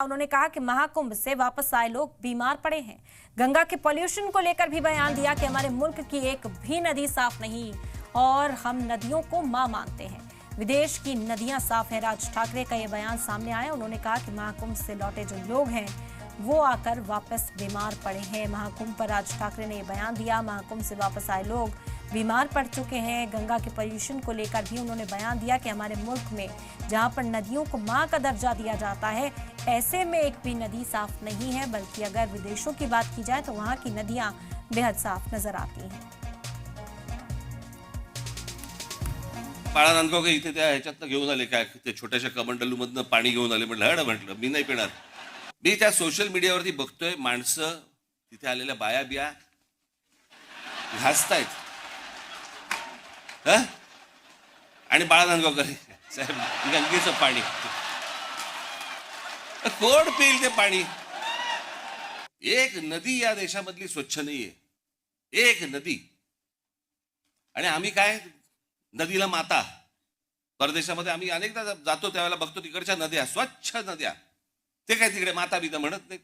उन्होंने कहा कि महाकुंभ से वापस आए लोग बीमार पड़े हैं। गंगा के पॉल्यूशन को लेकर भी बयान दिया कि हमारे मुल्क की एक भी नदी साफ नहीं और हम नदियों को मां मानते हैं। विदेश की नदियां साफ है। राज ठाकरे का यह बयान सामने आया। उन्होंने कहा कि महाकुंभ से लौटे जो लोग हैं वो आकर वापस बीमार पड़े हैं। महाकुंभ पर राज ठाकरे ने यह बयान दिया। महाकुंभ से वापस आए लोग बीमार पड़ चुके हैं। गंगा के पॉल्यूशन को लेकर भी उन्होंने बयान दिया कि हमारे मुल्क में जहां पर नदियों को मां का दर्जा दिया जाता है, ऐसे में एक भी नदी साफ नहीं है, बल्कि अगर विदेशों की बात की जाए तो वहां की नदियां बेहद साफ नजर आती हैं। बाळा नांदगावकर इथे त्या ह्याच्यातनं घेऊन आले, काय ते छोट्याशा कमंडलूमधनं पाणी घेऊन आले. म्हटलं मी नाही पिणार. मी त्या सोशल मीडियावरती बघतोय माणसं तिथे आलेल्या बाया बिया घासतायत. आणि बाळा नांदगावकर साहेब गंगेचं पाणी कोण पिईल ते पाणी? एक नदी या देशामधली स्वच्छ नाहीये, एक नदी. आणि आम्ही काय नदीला माता. परदेशामध्ये आम्ही अनेकदा जातो त्यावेळेला बघतो तिकडच्या नद्या स्वच्छ नद्या, ते काय तिकडे माता बिता म्हणत नाहीत.